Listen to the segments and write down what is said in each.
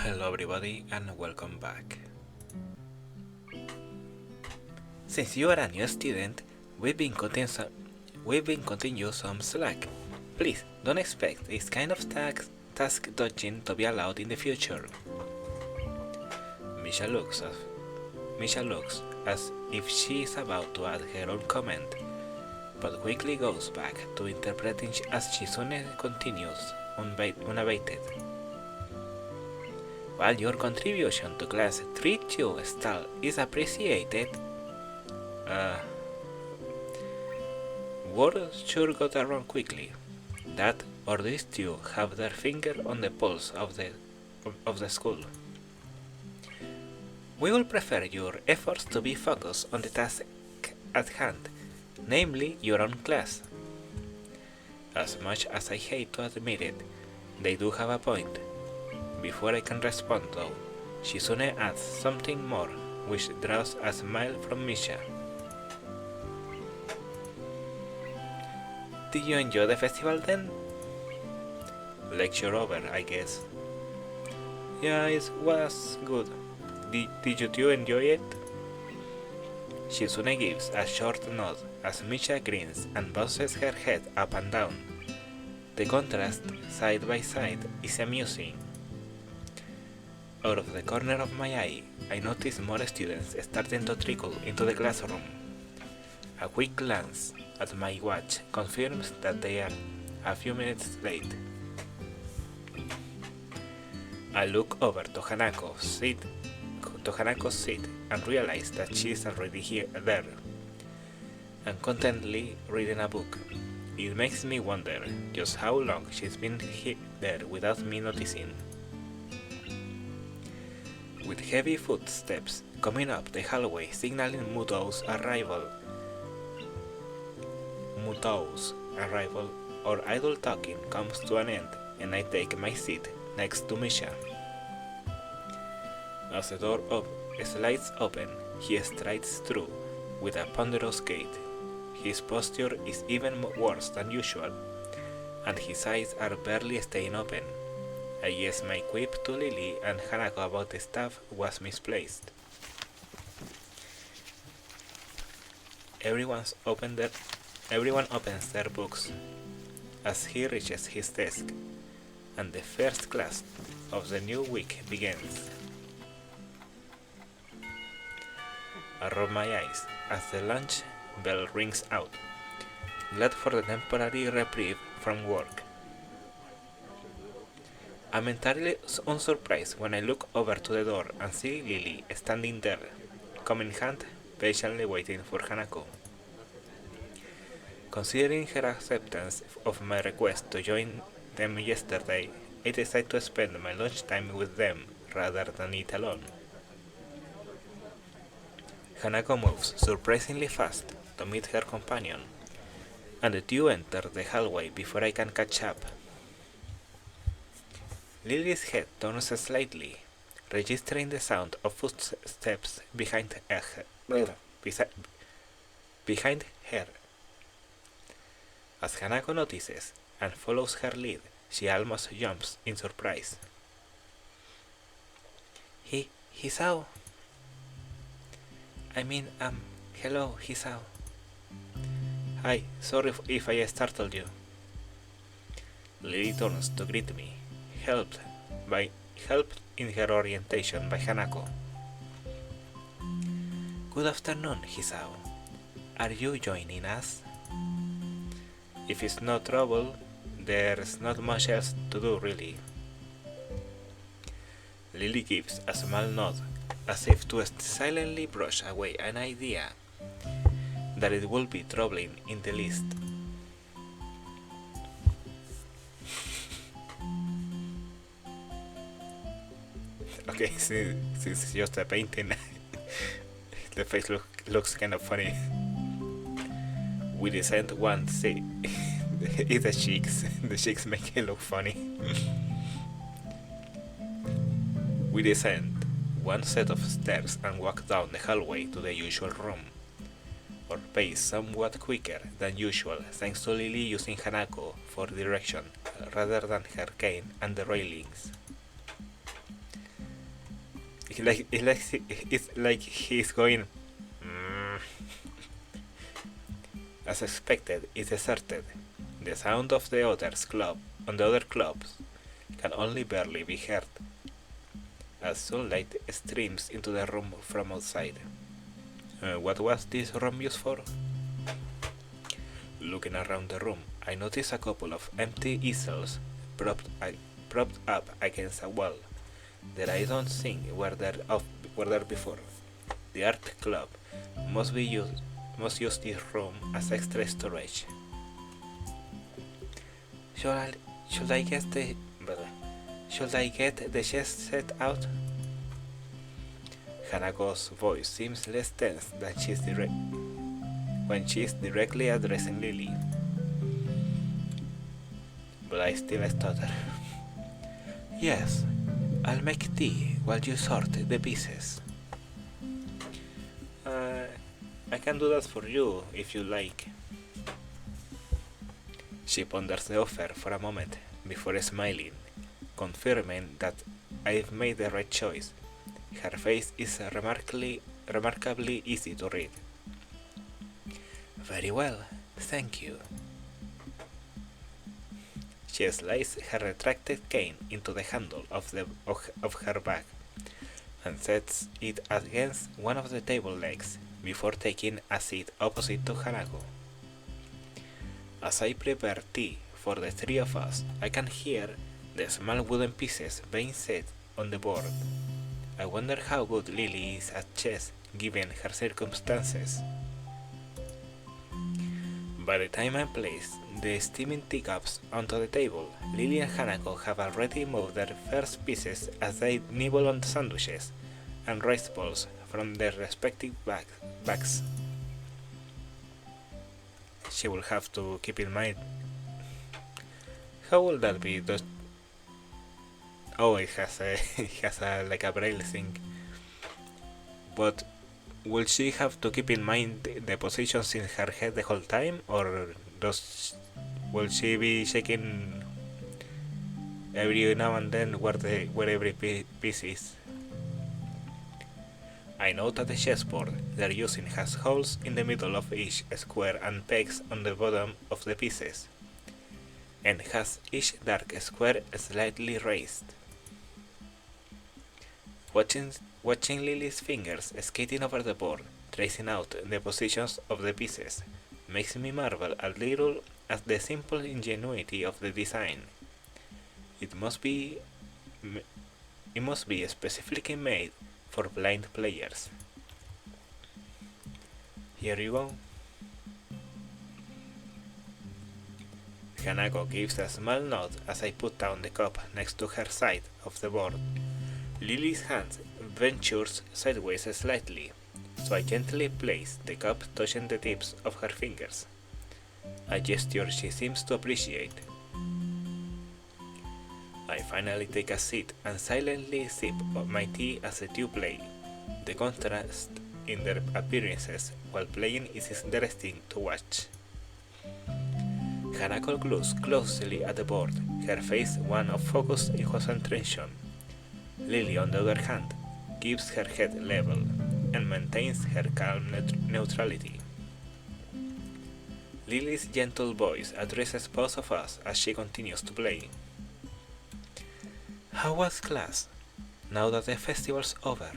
Hello everybody and welcome back. Since you are a new student, we've been cutting you some slack. Please don't expect this kind of task dodging to be allowed in the future. Misha looks as Misha looks as if she is about to add her own comment, but quickly goes back to interpreting as Shizune continues unabated. While your contribution to class 3-2 style is appreciated, uh, word sure got around quickly that or these two have their finger on the pulse of the school. We will prefer your efforts to be focused on the task at hand, namely your own class. As much as I hate to admit it, they do have a point. Before I can respond though, Shizune adds something more, which draws a smile from Misha. Did you enjoy the festival then? Lecture over, I guess. Yeah, it was good. Did you two enjoy it? Shizune gives a short nod as Misha grins and bounces her head up and down. The contrast, side by side, is amusing. Out of the corner of my eye, I notice more students starting to trickle into the classroom. A quick glance at my watch confirms that they are a few minutes late. I look over to Hanako's seat and realize that she is already there, and contentedly reading a book. It makes me wonder just how long she's been there without me noticing. With heavy footsteps coming up the hallway signaling Muto's arrival, our idle talking comes to an end and I take my seat next to Misha. As the door slides open, he strides through with a ponderous gait. His posture is even worse than usual, and his eyes are barely staying open. I guess my quip to Lily and Hanako about the stuff was misplaced. Everyone opens their books as he reaches his desk, and the first class of the new week begins. I rub my eyes as the lunch bell rings out, glad for the temporary reprieve from work. I'm entirely unsurprised when I look over to the door and see Lily standing there, comb in hand, patiently waiting for Hanako. Considering her acceptance of my request to join them yesterday, I decide to spend my lunchtime with them rather than eat alone. Hanako moves surprisingly fast to meet her companion, and the two enter the hallway before I can catch up. Lily's head turns slightly, registering the sound of footsteps behind her. As Hanako notices and follows her lead, she almost jumps in surprise. Hisao. Hello, Hisao. Hi, sorry if I startled you. Lily turns to greet me, helped in her orientation by Hanako. Good afternoon, Hisao. Are you joining us? If it's no trouble, there's not much else to do really. Lily gives a small nod, as if to silently brush away an idea that it would be troubling in the least. Okay, since it's just a painting, the face looks kind of funny. We descend one seat. It's the cheeks. The cheeks make it look funny. We descend one set of stairs and walk down the hallway to the usual room. Our pace somewhat quicker than usual thanks to Lily using Hanako for direction rather than her cane and the railings. It's like he's going. "Mm." As expected, it deserted. The sound of the others club on the other clubs can only barely be heard as sunlight streams into the room from outside. What was this room used for? Looking around the room, I noticed a couple of empty easels propped up against a wall that I don't think were there before. The art club must use this room as extra storage. Should I get the chest set out? Hanako's voice seems less tense than when she's directly addressing Lily. But I still stutter. Yes, I'll make tea while you sort the pieces. I can do that for you if you like. She ponders the offer for a moment before smiling, confirming that I've made the right choice. Her face is remarkably easy to read. Very well, thank you. She slides her retracted cane into the handle of her bag and sets it against one of the table legs before taking a seat opposite to Hanako. As I prepare tea for the three of us, I can hear the small wooden pieces being set on the board. I wonder how good Lily is at chess given her circumstances. By the time I place the steaming teacups onto the table, Lily and Hanako have already moved their first pieces as they nibble on sandwiches and rice balls from their respective bags. She will have to keep in mind. How will that be? Oh, it has like a braille thing. But will she have to keep in mind the positions in her head the whole time, or will she be checking every now and then where every piece is? I know that the chessboard they're using has holes in the middle of each square and pegs on the bottom of the pieces, and has each dark square slightly raised. Watching Lily's fingers skating over the board, tracing out the positions of the pieces, makes me marvel a little at the simple ingenuity of the design. It must be specifically made for blind players. Here you go. Hanako gives a small nod as I put down the cup next to her side of the board. Lily's hand ventures sideways slightly, so I gently place the cup touching the tips of her fingers, a gesture she seems to appreciate. I finally take a seat and silently sip my tea as the two play. The contrast in their appearances while playing is interesting to watch. Hanako glues closely at the board, her face one of focused concentration. Lily, on the other hand, keeps her head level and maintains her calm neutrality. Lily's gentle voice addresses both of us as she continues to play. How was class, now that the festival's over?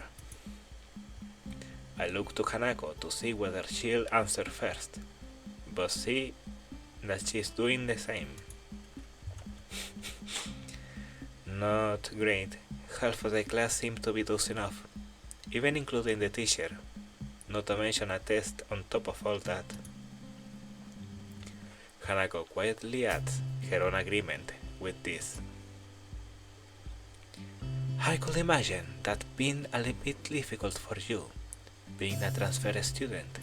I look to Hanako to see whether she'll answer first, but see that she's doing the same. Not great. Half of the class seemed to be dozing off, even including the teacher, not to mention a test on top of all that. Hanako quietly adds her own agreement with this. I could imagine that being a little bit difficult for you, being a transfer student.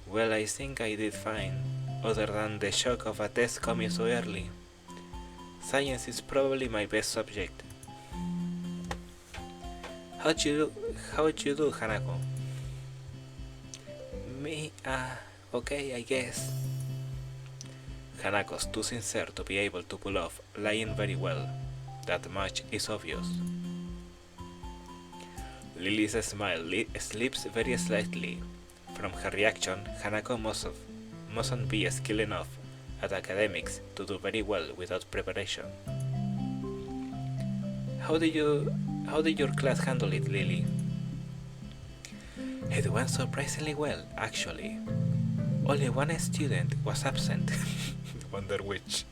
Well, I think I did fine, other than the shock of a test coming so early. Science is probably my best subject. How'd you do, Hanako? Me, okay, I guess. Hanako's too sincere to be able to pull off lying very well. That much is obvious. Lily's smile slips very slightly. From her reaction, Hanako mustn't be skilled enough at academics to do very well without preparation. How did your class handle it, Lily? It went surprisingly well, actually. Only one student was absent. Wonder which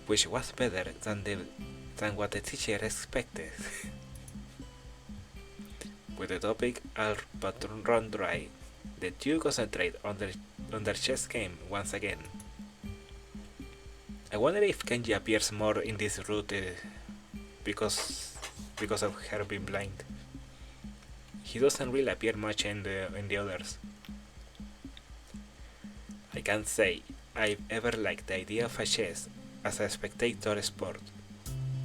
was better than what the teacher expected. With the topic all but run dry, the two concentrate on their chess game once again. I wonder if Kenji appears more in this route because of her being blind. He doesn't really appear much in the others. I can't say I've ever liked the idea of a chess as a spectator sport,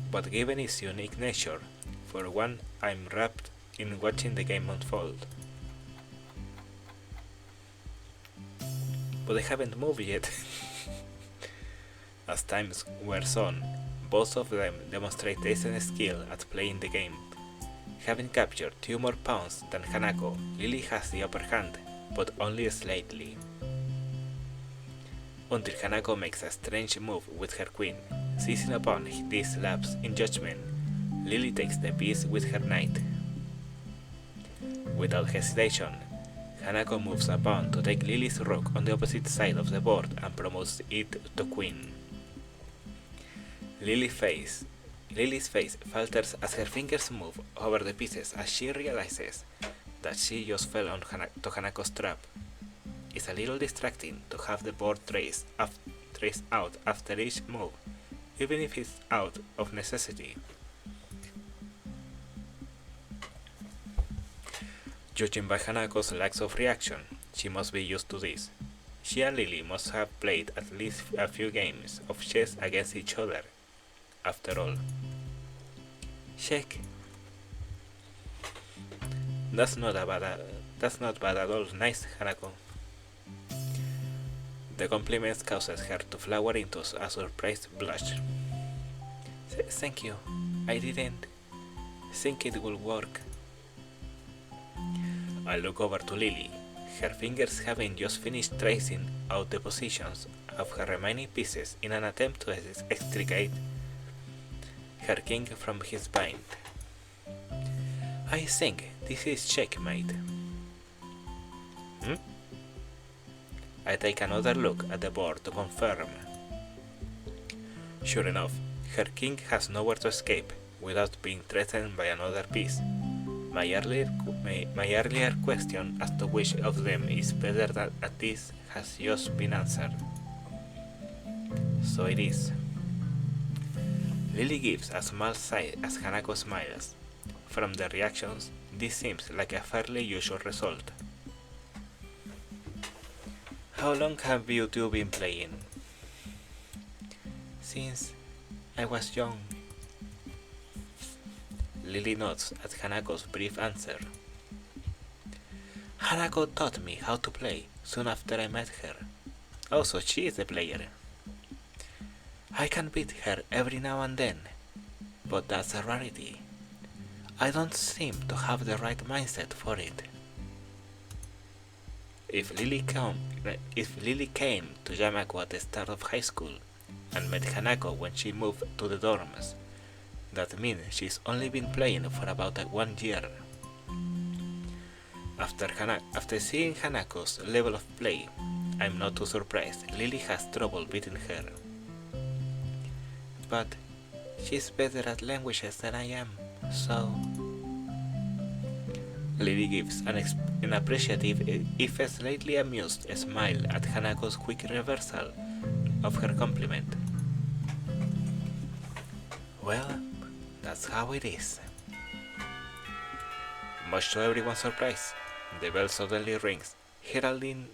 but given its unique nature, for one, I'm wrapped in watching the game unfold. But they haven't moved yet. As time wears on, both of them demonstrate decent skill at playing the game. Having captured 2 more pawns than Hanako, Lily has the upper hand, but only slightly. Until Hanako makes a strange move with her queen. Seizing upon this lapse in judgment, Lily takes the piece with her knight. Without hesitation, Hanako moves a pawn to take Lily's rook on the opposite side of the board and promotes it to queen. Lily's face falters as her fingers move over the pieces as she realizes that she just fell to Hanako's trap. It's a little distracting to have the board traced out after each move, even if it's out of necessity. Judging by Hanako's lack of reaction, she must be used to this. She and Lily must have played at least a few games of chess against each other, after all. Check. That's not bad at all. Nice, Hanako. The compliment causes her to flower into a surprised blush. Thank you. I didn't think it would work. I look over to Lily, her fingers having just finished tracing out the positions of her remaining pieces in an attempt to extricate her king from his bind. I think this is checkmate. I take another look at the board to confirm. Sure enough, her king has nowhere to escape without being threatened by another piece. My earlier question as to which of them is better at this has just been answered. So it is. Lily gives a small sigh as Hanako smiles. From the reactions, this seems like a fairly usual result. How long have you two been playing? Since I was young. Lily nods at Hanako's brief answer. Hanako taught me how to play soon after I met her. Also, she is the player. I can beat her every now and then, but that's a rarity. I don't seem to have the right mindset for it. If Lily came to Yamako at the start of high school and met Hanako when she moved to the dorms, that means she's only been playing for about 1 year. After seeing Hanako's level of play, I'm not too surprised Lily has trouble beating her. But she's better at languages than I am, so... Lily gives an appreciative, if slightly amused smile at Hanako's quick reversal of her compliment. Well, that's how it is. Much to everyone's surprise, the bell suddenly rings, heralding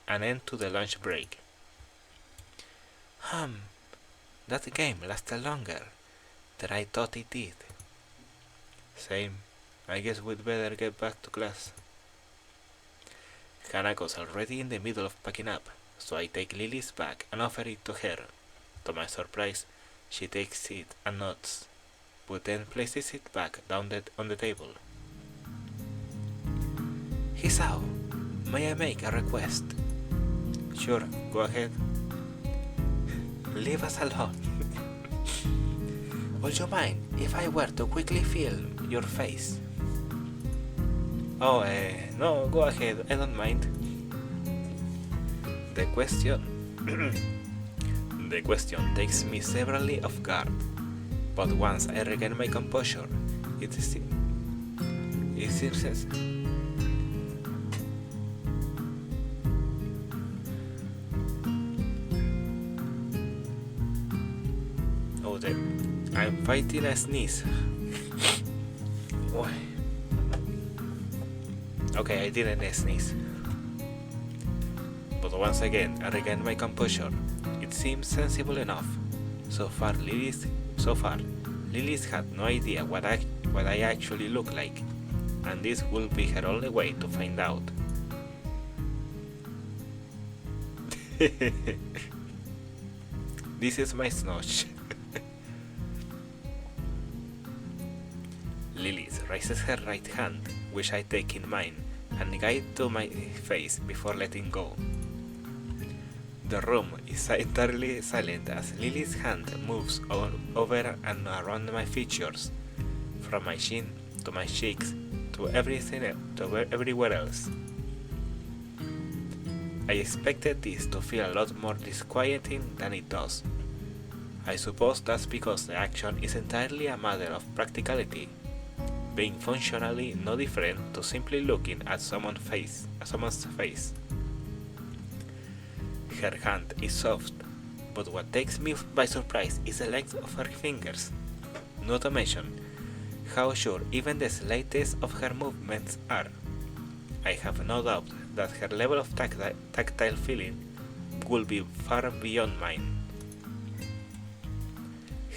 an end to the lunch break. That game lasted longer than I thought it did. Same. I guess we'd better get back to class. Hanako's already in the middle of packing up, so I take Lily's bag and offer it to her. To my surprise, she takes it and nods, but then places it back down on the table. Hisao, may I make a request? Sure, go ahead. Leave us alone. Would you mind if I were to quickly film your face? Oh, no, go ahead, I don't mind. The question takes me severely off guard, but once I regain my composure, it seems oh, I'm fighting a sneeze. Okay, I didn't sneeze. But once again, I regain my composure. It seems sensible enough. So far, Lily's had no idea what I actually look like, and this will be her only way to find out. This is my snotch. Lilith raises her right hand, which I take in mine, and guide to my face before letting go. The room is entirely silent as Lily's hand moves over and around my features, from my chin to my cheeks to everywhere else. I expected this to feel a lot more disquieting than it does. I suppose that's because the action is entirely a matter of practicality, being functionally no different to simply looking at someone's face. Her hand is soft, but what takes me by surprise is the length of her fingers, not to mention how sure even the slightest of her movements are. I have no doubt that her level of tactile feeling will be far beyond mine.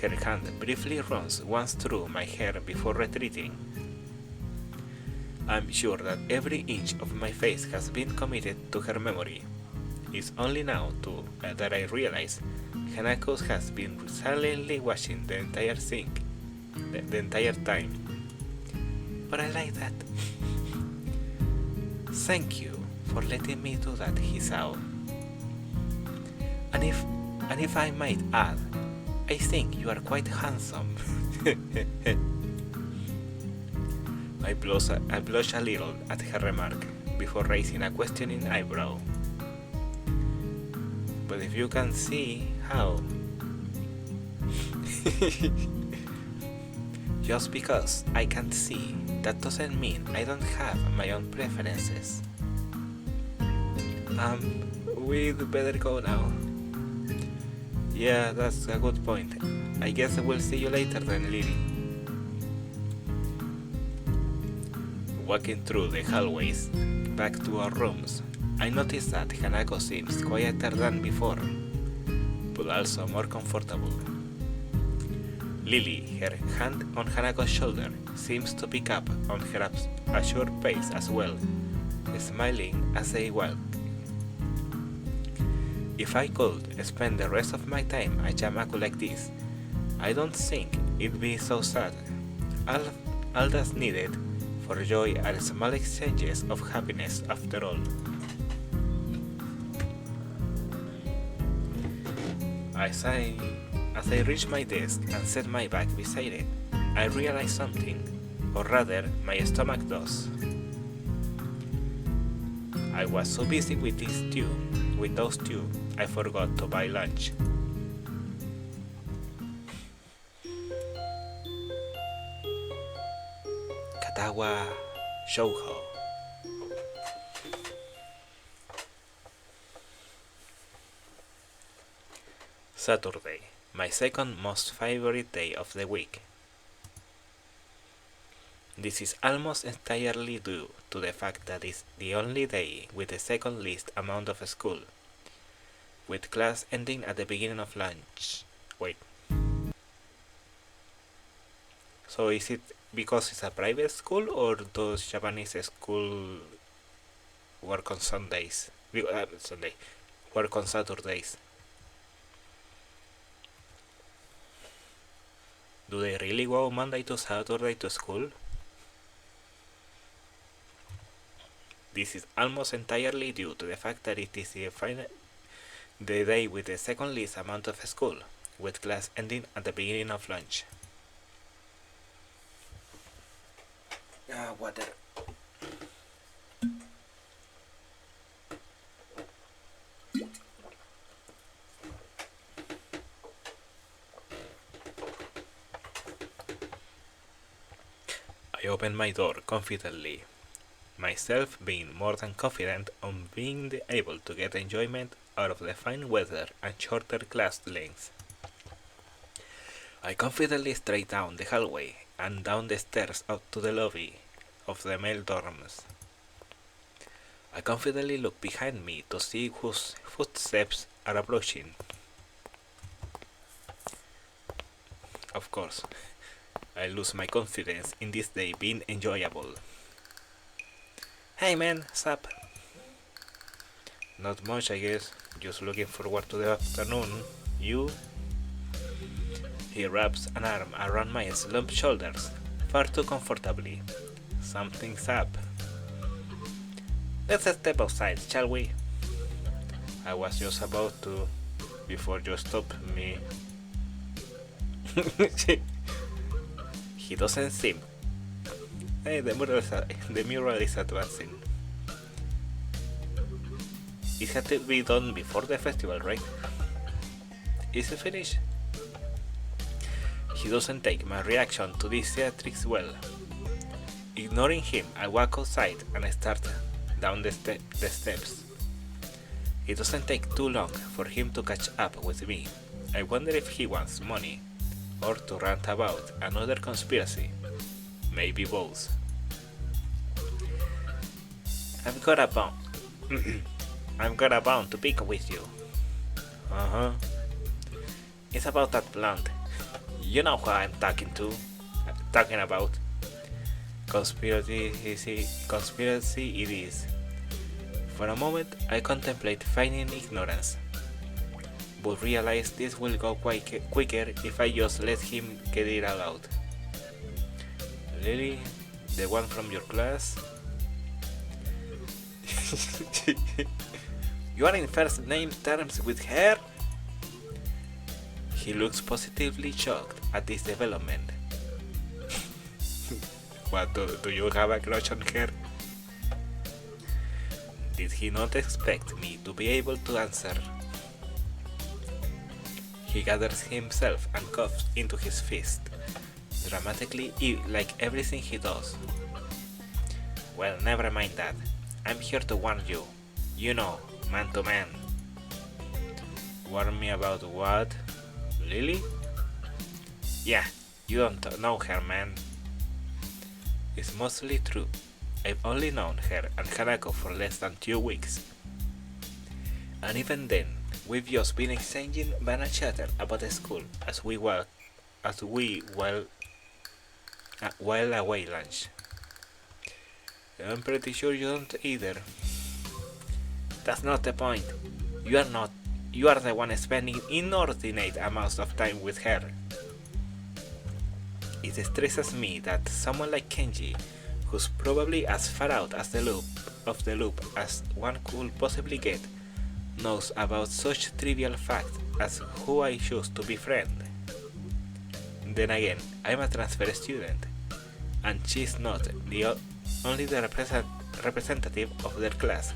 Her hand briefly runs once through my hair before retreating. I'm sure that every inch of my face has been committed to her memory. It's only now, too, that I realize Hanako has been silently washing the entire sink, the entire time. But I like that. Thank you for letting me do that, Hisao. And if I might add, I think you are quite handsome. I blush a little at her remark before raising a questioning eyebrow. But if you can see how... Just because I can't see, that doesn't mean I don't have my own preferences. We'd better go now. Yeah, that's a good point. I guess I will see you later then, Lily. Walking through the hallways, back to our rooms, I noticed that Hanako seems quieter than before, but also more comfortable. Lily, her hand on Hanako's shoulder, seems to pick up on her assured pace as well, smiling as they walk. If I could spend the rest of my time at Yamaku like this, I don't think it'd be so sad. All that's needed for joy are small exchanges of happiness after all. As I reach my desk and set my bag beside it, I realize something, or rather, my stomach does. I was so busy with those two, I forgot to buy lunch. Katawa Shoujo. Saturday, my second most favorite day of the week. This is almost entirely due to the fact that it's the only day with the second least amount of school, with class ending at the beginning of lunch. Wait. So is it because it's a private school, or does Japanese school work on Sundays? Work on Saturdays? Do they really go Monday to Saturday to school? This is almost entirely due to the fact that it is the day with the second least amount of school, with class ending at the beginning of lunch. Water. I opened my door confidently, myself being more than confident on being able to get enjoyment out of the fine weather and shorter class lengths. I confidently straight down the hallway and down the stairs up to the lobby of the male dorms. I confidently look behind me to see whose footsteps are approaching. Of course, I lose my confidence in this day being enjoyable. Hey man, sup? Not much, I guess. Just looking forward to the afternoon. You? He wraps an arm around my slumped shoulders, far too comfortably. Something's up. Let's step outside, shall we? I was just about to, before you stopped me. He doesn't seem. Hey, the mural is advancing. It had to be done before the festival, right? Is it finished? He doesn't take my reaction to this theatrics well. Ignoring him, I walk outside and start down the steps. It doesn't take too long for him to catch up with me. I wonder if he wants money, or to rant about another conspiracy. Maybe both. I've got a bone to pick with you. It's about that blonde. You know who I'm talking about. Conspiracy it is. For a moment, I contemplate feigning ignorance, but realize this will go quicker if I just let him get it all out. Lily, the one from your class? You are in first name terms with her? He looks positively shocked at this development. What, do you have a crush on her? Did he not expect me to be able to answer? He gathers himself and coughs into his fist, dramatically like everything he does. Well, never mind that. I'm here to warn you. You know, man to man. Warn me about what? Lily? Yeah, you don't know her, man. It's mostly true. I've only known her and Hanako for less than 2 weeks. And even then, we've just been exchanging banana chatter about the school as we while away lunch. I'm pretty sure you don't either. That's not the point. You are the one spending inordinate amounts of time with her. It stresses me that someone like Kenji, who's probably as far out as the loop as one could possibly get, knows about such trivial facts as who I choose to befriend. Then again, I'm a transfer student, and she's not only the representative of their class,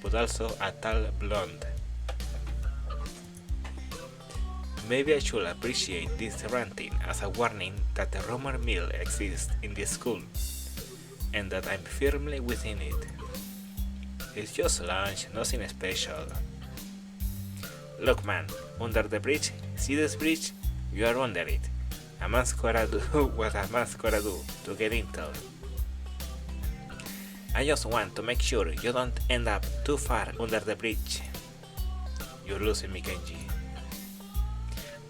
but also a tall blonde. Maybe I should appreciate this ranting as a warning that the rumor mill exists in this school, and that I'm firmly within it. It's just lunch, nothing special. Look man, under the bridge, see this bridge? You are under it. A man's gotta do what a man's gotta do to get intel. I just want to make sure you don't end up too far under the bridge. You're losing me, Kenji.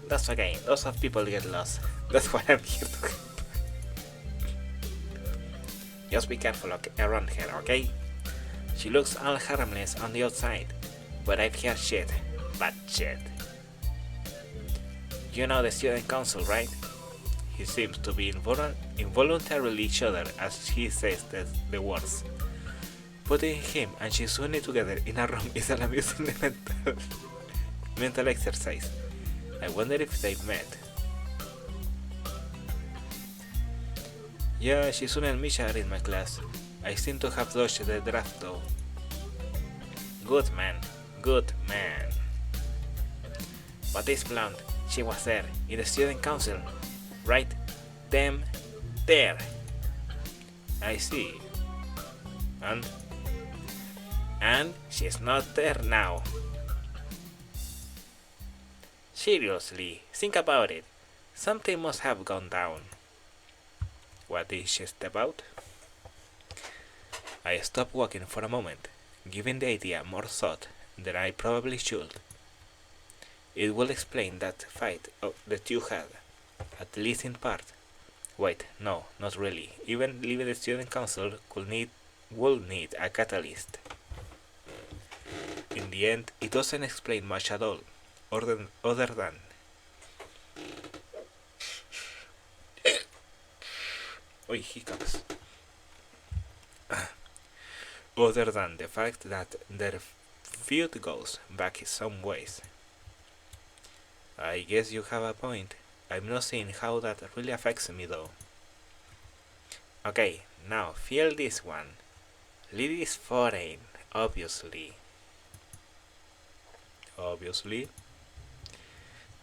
That's okay, lots of people get lost. That's why I'm here to help. Just be careful around her, okay? She looks all harmless on the outside, but I've heard shit. Bad shit. You know the student council, right? He seems to be involuntarily shudder as he says the words. Putting him and Shizune together in a room is an amusing mental exercise. I wonder if they've met. Yeah, Shizune and Misha are in my class. I seem to have dodged the draft though. Good man, good man. But this blonde, she was there, in the student council. Right? Them, there. I see. And she's not there now. Seriously, think about it. Something must have gone down. What is it about? I stopped walking for a moment, giving the idea more thought than I probably should. It will explain that fight that you had, at least in part. Wait, no, not really. Even leaving the student council will need a catalyst. In the end, it doesn't explain much at all, other than hiccups. Other than the fact that their feud goes back in some ways. I guess you have a point. I'm not seeing how that really affects me though. Okay, now feel this one. Lily is foreign, obviously.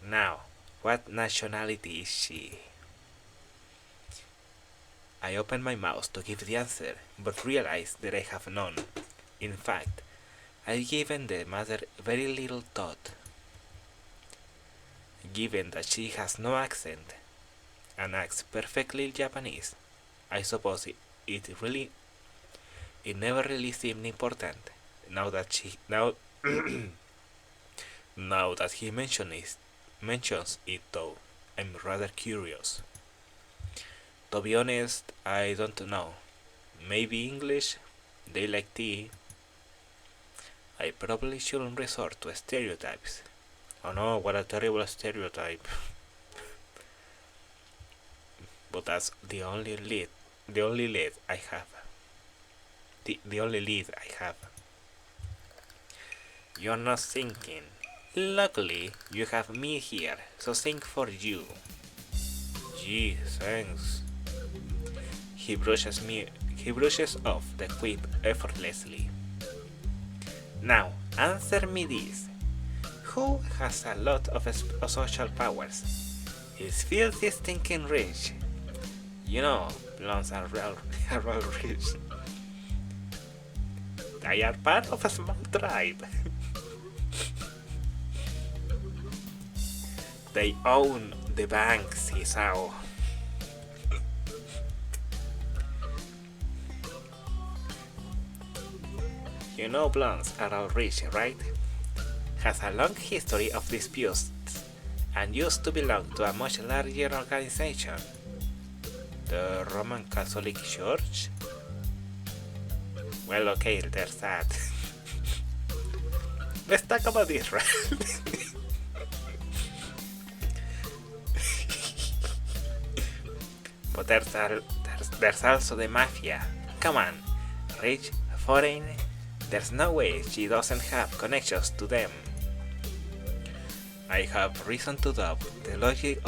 Now, what nationality is she? I opened my mouth to give the answer, but realized that I have none. In fact, I've given the matter very little thought. Given that she has no accent and acts perfectly Japanese, I suppose it never really seemed important. Now that he mentions it though, I'm rather curious. To be honest, I don't know. Maybe English? They like tea. I probably shouldn't resort to stereotypes. Oh no, what a terrible stereotype. But that's the only lead I have. The only lead I have. You're not thinking. Luckily, you have me here, so think for you. Gee, thanks. He brushes off the quip effortlessly. Now, answer me this. Who has a lot of social powers? Is filthy stinking rich? You know, blondes are real rich. They are part of a small tribe. They own the banks, Isao. You know blondes are all rich, right? Has a long history of disputes and used to belong to a much larger organization. The Roman Catholic Church? Well, okay, there's that. Let's talk about Israel. But there's also the mafia. Come on, rich, foreign, there's no way she doesn't have connections to them. I have reason to doubt the logic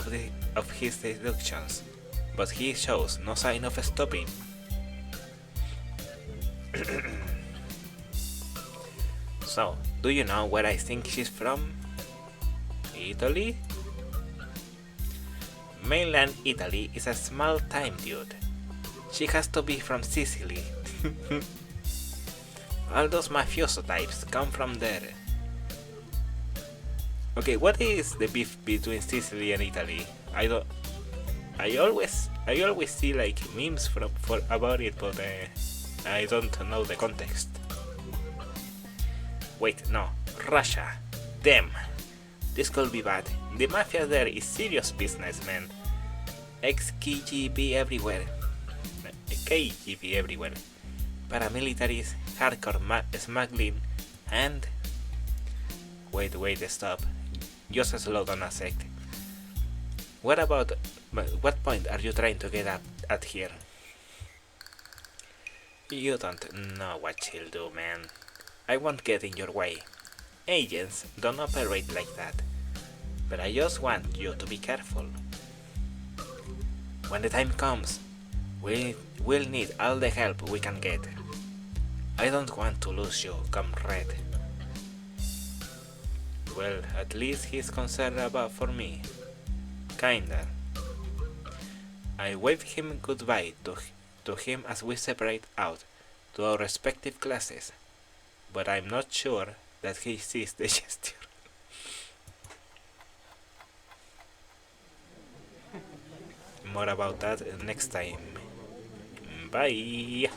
of his deductions, but he shows no sign of stopping. So, do you know where I think she's from? Italy? Mainland Italy is a small time, dude. She has to be from Sicily. All those mafioso types come from there. Okay, what is the beef between Sicily and Italy? I always see like memes about it, but I don't know the context. Wait, no, Russia. Them. This could be bad. The mafia there is serious business, man. Ex-KGB everywhere. KGB everywhere. Paramilitaries, hardcore smuggling, and... Wait, stop. Just slow down a sec. What point are you trying to get at here? You don't know what she'll do, man. I won't get in your way. Agents don't operate like that. But I just want you to be careful. When the time comes, we'll need all the help we can get. I don't want to lose you, comrade. Well, at least he's concerned about for me. Kinda. I wave him goodbye to him as we separate out to our respective classes, but I'm not sure that he sees the gesture. More about that next time. Bye!